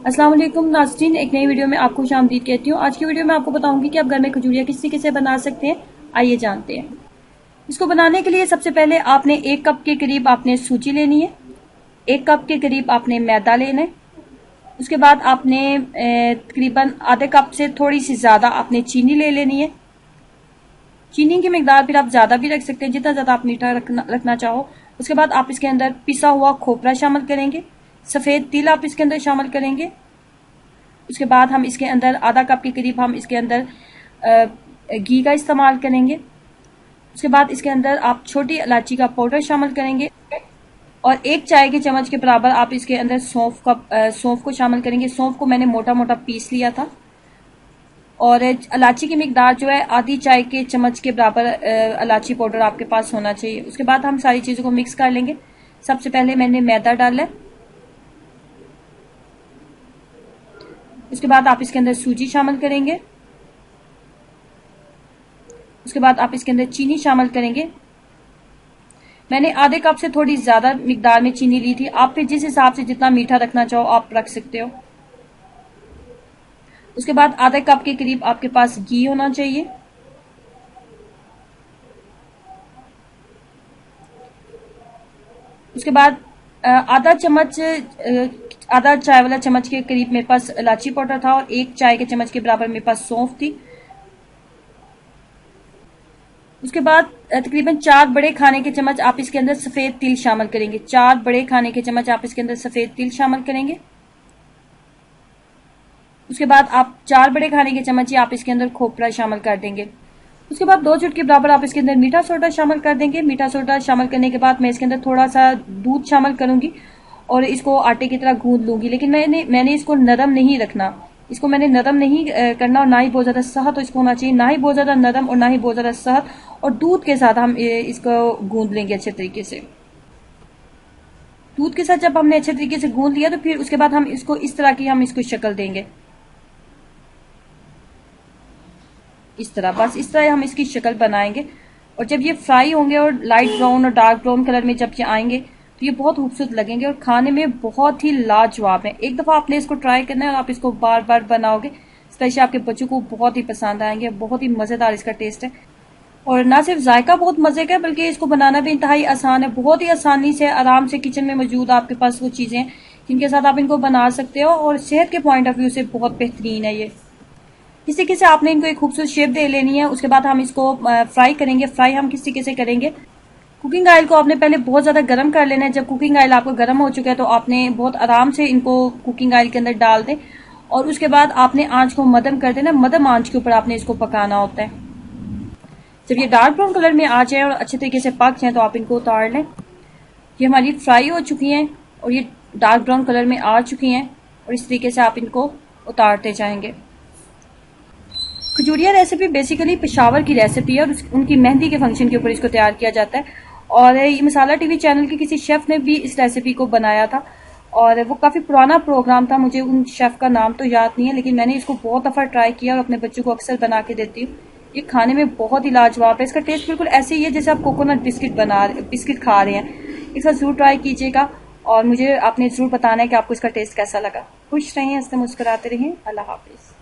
अस्सलाम वालेकुम नाज़रीन, एक नई वीडियो में आपको खुशामदीद कहती हूँ। आज की वीडियो में आपको बताऊंगी कि आप घर में खजूरिया किस तरीके से बना सकते हैं। आइए जानते हैं। इसको बनाने के लिए सबसे पहले आपने 1 कप के करीब आपने सूजी लेनी है, 1 कप के करीब आपने मैदा लेना है। उसके बाद आपने तकरीबन आधे कप से थोड़ी सी ज़्यादा आपने चीनी ले लेनी है। चीनी की मिकदार फिर आप ज़्यादा भी रख सकते हैं, जितना ज़्यादा आप मीठा रखना चाहो। उसके बाद आप इसके अंदर पिसा हुआ खोपरा शामिल करेंगे, सफ़ेद तिल आप इसके अंदर शामिल करेंगे। उसके बाद हम इसके अंदर आधा कप के करीब हम इसके अंदर घी का इस्तेमाल करेंगे। उसके बाद इसके अंदर आप छोटी इलायची का पाउडर शामिल करेंगे और 1 चाय के चम्मच के बराबर आप इसके अंदर सौंफ को शामिल करेंगे। सौंफ को मैंने मोटा मोटा पीस लिया था और इलायची की मिकदार जो है आधी चाय के चम्मच के बराबर इलायची पाउडर आपके पास होना चाहिए। उसके बाद हम सारी चीज़ों को मिक्स कर लेंगे। सबसे पहले मैंने मैदा डाला है, उसके बाद आप इसके अंदर सूजी शामिल करेंगे। उसके बाद आप इसके अंदर चीनी शामिल करेंगे। मैंने आधे कप से थोड़ी ज़्यादा मिकदार में चीनी ली थी, आप फिर जिस हिसाब से जितना मीठा रखना चाहो आप रख सकते हो। उसके बाद आधे कप के करीब आपके पास घी होना चाहिए। उसके बाद आधा चाय वाला चम्मच के करीब मेरे पास इलायची पाउडर था और 1 चाय के चम्मच के बराबर मेरे पास सौंफ थी। उसके बाद तकरीबन 4 बड़े खाने के चम्मच आप इसके अंदर सफ़ेद तिल शामिल करेंगे। 4 बड़े खाने के चम्मच आप इसके अंदर सफ़ेद तिल शामिल करेंगे। उसके बाद आप 4 बड़े खाने के चम्मच ही आप इसके अंदर खोपरा शामिल कर देंगे। उसके बाद 2 चुटकी बराबर आप इसके अंदर मीठा सोडा शामिल कर देंगे। मीठा सोडा शामिल करने के बाद मैं इसके अंदर थोड़ा सा दूध शामिल करूंगी और इसको आटे की तरह गूंद लूंगी। लेकिन मैंने इसको नरम नहीं रखना, इसको मैंने नरम नहीं करना और ना ही बहुत ज़्यादा सहत तो इसको होना चाहिए, ना ही बहुत ज़्यादा नरम और ना ही बहुत ज़्यादा सहत। और दूध के साथ हम इसको गूंद लेंगे अच्छे तरीके से। दूध के साथ जब हमने अच्छे तरीके से गूंद लिया तो फिर उसके बाद हम इसको इस तरह की हम इसको शक्ल देंगे। इस तरह, बस इस तरह हम इसकी शक्ल बनाएंगे। और जब ये फ्राई होंगे और लाइट ब्राउन और डार्क ब्राउन कलर में जब ये आएंगे तो ये बहुत खूबसूरत लगेंगे और खाने में बहुत ही लाजवाब है। एक दफ़ा आपने इसको ट्राई करना है और आप इसको बार बार बनाओगे, स्पेशली आपके बच्चों को बहुत ही पसंद आएंगे। बहुत ही मज़ेदार इसका टेस्ट है और ना सिर्फ जायका बहुत मज़े का है बल्कि इसको बनाना भी इंतहाई आसान है। बहुत ही आसानी से आराम से किचन में मौजूद आपके पास वो चीज़ें हैं जिनके साथ आप इनको बना सकते हो और सेहत के पॉइंट ऑफ व्यू से बहुत बेहतरीन है ये। इस तरीके से आपने इनको एक खूबसूरत शेप दे लेनी है। उसके बाद हम इसको फ्राई करेंगे। फ्राई हम किस तरीके से करेंगे, कुकिंग ऑयल को आपने पहले बहुत ज़्यादा गर्म कर लेना है। जब कुकिंग ऑयल आपको गर्म हो चुका है तो आपने बहुत आराम से इनको कुकिंग ऑयल के अंदर डाल दें और उसके बाद आपने आंच को मध्यम कर देना। मध्यम आंच के ऊपर आपने इसको पकाना होता है। जब ये डार्क ब्राउन कलर में आ जाए और अच्छे तरीके से पक जाए तो आप इनको उतार लें। ये हमारी फ्राई हो चुकी हैं और ये डार्क ब्राउन कलर में आ चुकी हैं और इस तरीके से आप इनको उतारते जाएंगे। खजूरिया रेसिपी बेसिकली पेशावर की रेसिपी है और उनकी मेहंदी के फंक्शन के ऊपर इसको तैयार किया जाता है। और ये मसाला टीवी चैनल के किसी शेफ ने भी इस रेसिपी को बनाया था और वो काफ़ी पुराना प्रोग्राम था, मुझे उन शेफ का नाम तो याद नहीं है, लेकिन मैंने इसको बहुत दफ़ा ट्राई किया और अपने बच्चों को अक्सर बना के देती हूँ। ये खाने में बहुत ही लाजवाब है। इसका टेस्ट बिल्कुल ऐसे ही है जैसे आप कोकोनट बिस्किट खा रहे हैं। इसका ज़रूर ट्राई कीजिएगा और मुझे आपने ज़रूर बताना है कि आपको इसका टेस्ट कैसा लगा। खुश रहें, हंसते मुस्कुराते रहें। अल्लाह हाफिज़।